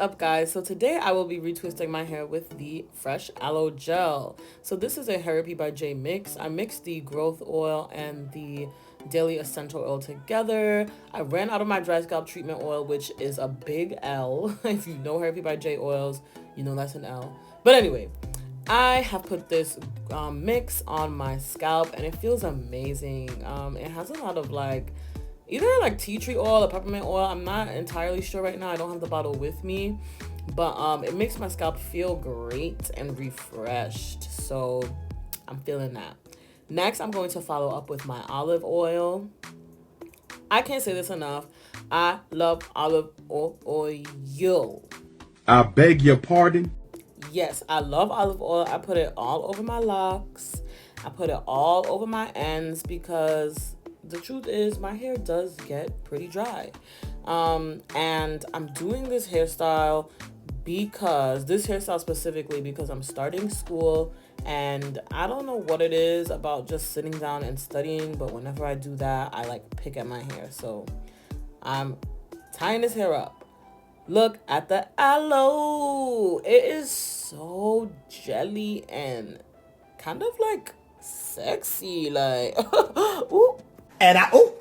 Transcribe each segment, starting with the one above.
up, guys? So today I will be retwisting my hair with the fresh aloe gel. So this is a Therapy by J mix. I mixed the growth oil and the daily essential oil together. I ran out of my dry scalp treatment oil, which is a big L. If you know Therapy by J oils, you know that's an L. But anyway, I have put this mix on my scalp and it feels amazing. It has a lot of either tea tree oil or peppermint oil. I'm not entirely sure right now. I don't have the bottle with me, but it makes my scalp feel great and refreshed. So I'm feeling that. Next, I'm going to follow up with my olive oil. I can't say this enough. I love olive oil. I beg your pardon? Yes, I love olive oil. I put it all over my locks. I put it all over my ends because the truth is my hair does get pretty dry. And I'm doing this hairstyle specifically because I'm starting school and I don't know what it is about just sitting down and studying, but whenever I do that, I pick at my hair. So I'm tying this hair up. Look at the aloe. It is so jelly and kind of sexy. Ooh. And ooh.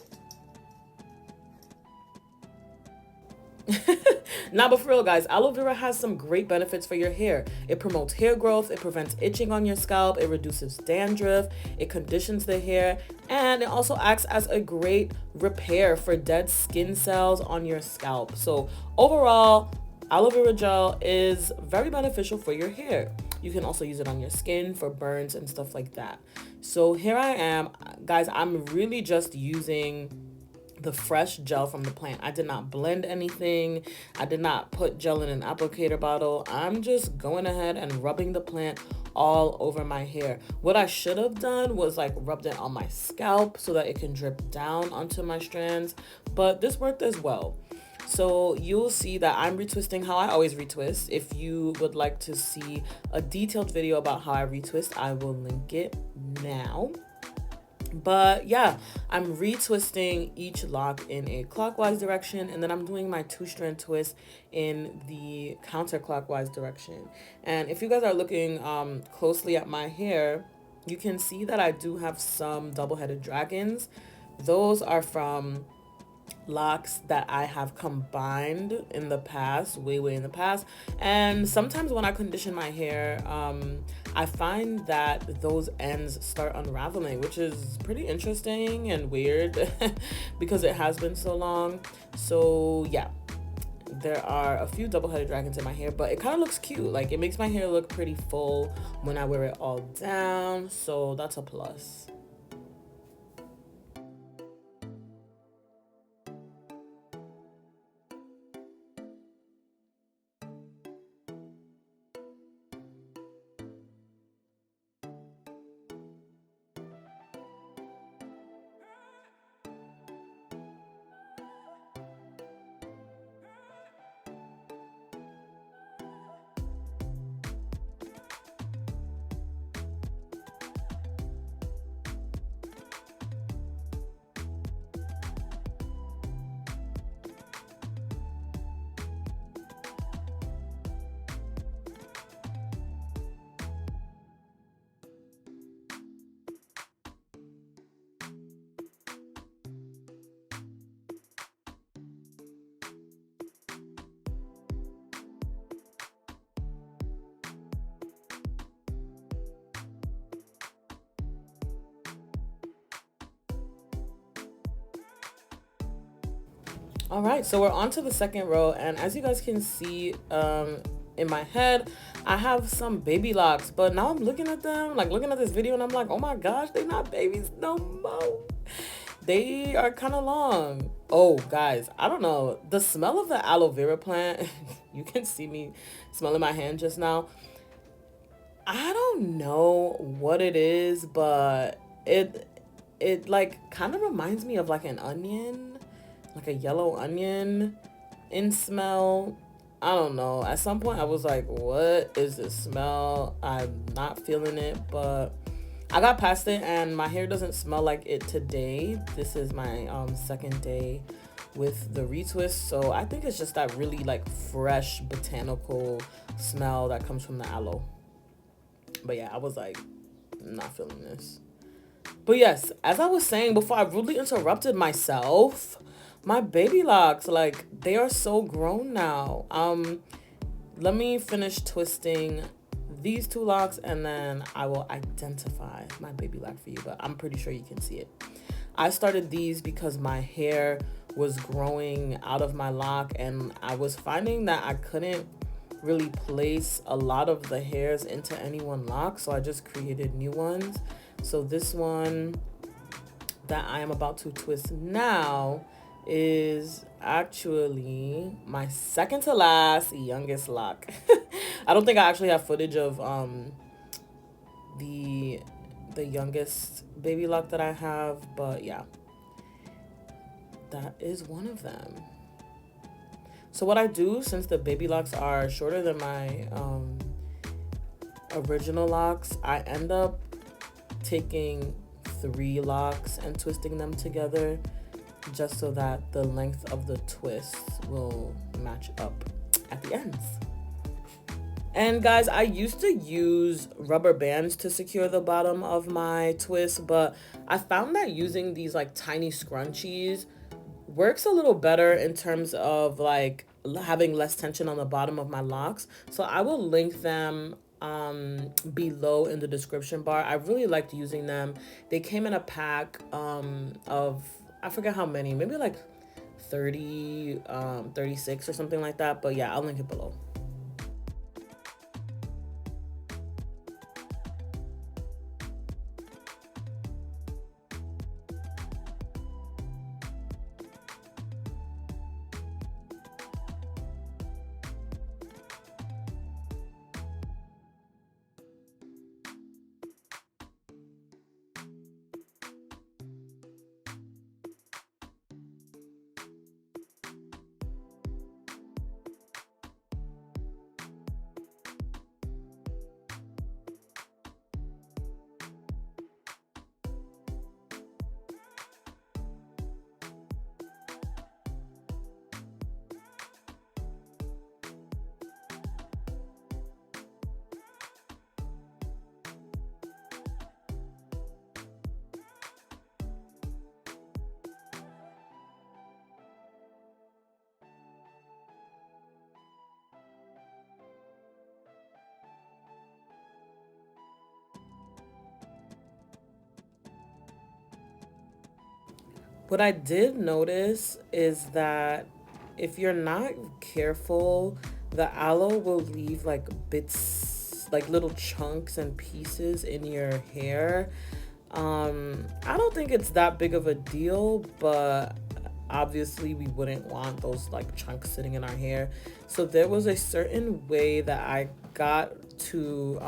Now, but for real, guys, aloe vera has some great benefits for your hair. It promotes hair growth, it prevents itching on your scalp, it reduces dandruff, it conditions the hair, and it also acts as a great repair for dead skin cells on your scalp. So overall, aloe vera gel is very beneficial for your hair. You can also use it on your skin for burns and stuff like that. So here I am, guys. I'm really just using the fresh gel from the plant. I did not blend anything. I did not put gel in an applicator bottle. I'm just going ahead and rubbing the plant all over my hair. What I should have done was rubbed it on my scalp so that it can drip down onto my strands, but this worked as well. So you'll see that I'm retwisting how I always retwist. If you would like to see a detailed video about how I retwist, I will link it now. But yeah, I'm retwisting each lock in a clockwise direction, and then I'm doing my 2-strand twist in the counterclockwise direction. And if you guys are looking closely at my hair, you can see that I do have some double-headed dragons. Those are from locks that I have combined in the past, way in the past. And sometimes when I condition my hair, I find that those ends start unraveling, which is pretty interesting and weird because it has been so long. So yeah, there are a few double-headed dragons in my hair, but it kind of looks cute. It makes my hair look pretty full when I wear it all down, so that's a plus. All right, so we're on to the second row, and as you guys can see in my head, I have some baby locks, but now I'm looking at them, looking at this video, and I'm like, oh my gosh, they're not babies no more. They are kind of long. Oh, guys, I don't know. The smell of the aloe vera plant, you can see me smelling my hand just now. I don't know what it is, but it kind of reminds me of an onion. A yellow onion in smell. I don't know. At some point I was like, what is this smell? I'm not feeling it, but I got past it and my hair doesn't smell like it today. This is my second day with the retwist. So I think it's just that really like fresh botanical smell that comes from the aloe. But yeah, I was like, not feeling this. But yes, as I was saying before, I rudely interrupted myself. My baby locks, like, they are so grown now. Let me finish twisting these two locks and then I will identify my baby lock for you, but I'm pretty sure you can see it. I started these because my hair was growing out of my lock and I was finding that I couldn't really place a lot of the hairs into any one lock, so I just created new ones. So this one that I am about to twist now is actually my second to last youngest lock. I don't think I actually have footage of the youngest baby lock that I have, but yeah, that is one of them. So what I do, since the baby locks are shorter than my original locks, I end up taking 3 locks and twisting them together just so that the length of the twist will match up at the ends. And guys, I used to use rubber bands to secure the bottom of my twist, but I found that using these like tiny scrunchies works a little better in terms of like having less tension on the bottom of my locks. So I will link them below in the description bar. I really liked using them. They came in a pack of, I forget how many, maybe like 30, 36 or something like that. But yeah, I'll link it below. What I did notice is that if you're not careful, the aloe will leave like bits, like little chunks and pieces in your hair. I don't think it's that big of a deal, but obviously we wouldn't want those like chunks sitting in our hair. So there was a certain way that I got to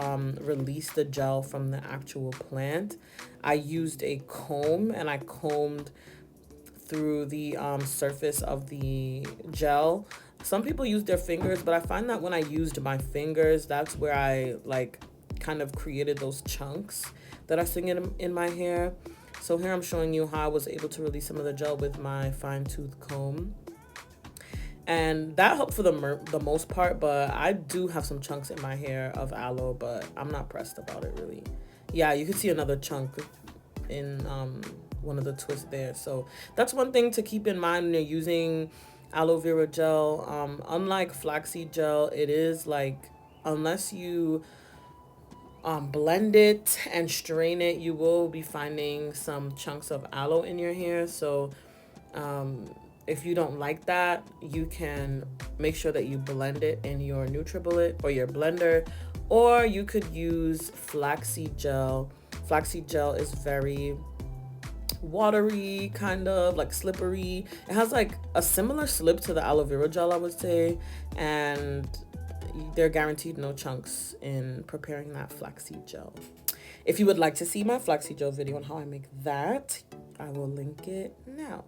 release the gel from the actual plant. I used a comb and I combed through the surface of the gel. Some people use their fingers, but I find that when I used my fingers, that's where I like kind of created those chunks that are sitting in my hair. So here I'm showing you how I was able to release some of the gel with my fine tooth comb. And that helped for the most part, but I do have some chunks in my hair of aloe, but I'm not pressed about it really. Yeah, you can see another chunk in one of the twists there. So that's one thing to keep in mind when you're using aloe vera gel. Unlike flaxseed gel, it is like, unless you blend it and strain it, you will be finding some chunks of aloe in your hair. So if you don't like that, you can make sure that you blend it in your NutriBullet or your blender, or you could use flaxseed gel. Flaxseed gel is very watery, kind of like slippery. It has like a similar slip to the aloe vera gel, I would say, and they're guaranteed no chunks in preparing that flaxseed gel. If you would like to see my flaxseed gel video on how I make that, I will link it now.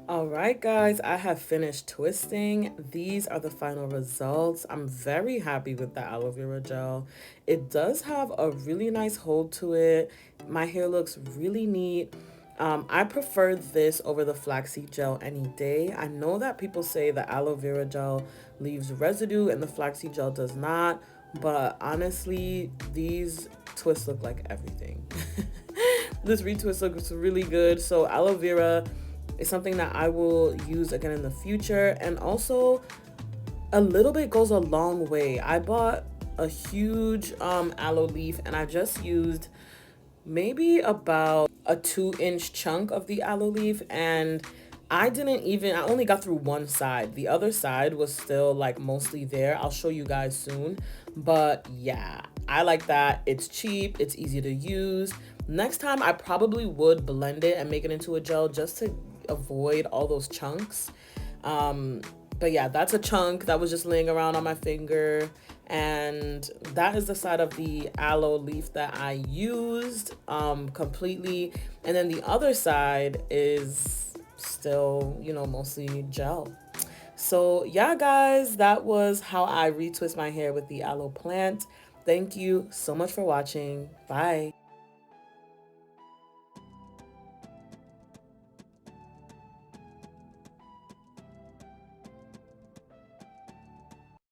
All right, guys, I have finished twisting. These are the final results. I'm very happy with the aloe vera gel. It does have a really nice hold to it. My hair looks really neat. I prefer this over the flaxseed gel any day. I know that people say the aloe vera gel leaves residue and the flaxseed gel does not, but honestly, these twists look like everything. This retwist looks really good. So aloe vera is something that I will use again in the future, and also a little bit goes a long way. I bought a huge aloe leaf and I just used maybe about a 2-inch chunk of the aloe leaf, and I only got through one side. The other side was still like mostly there. I'll show you guys soon. But yeah, I like that. It's cheap, it's easy to use. Next time I probably would blend it and make it into a gel just to avoid all those chunks. But yeah, that's a chunk that was just laying around on my finger, and that is the side of the aloe leaf that I used completely, and then the other side is still, you know, mostly gel. So yeah, guys, that was how I retwist my hair with the aloe plant. Thank you so much for watching. Bye.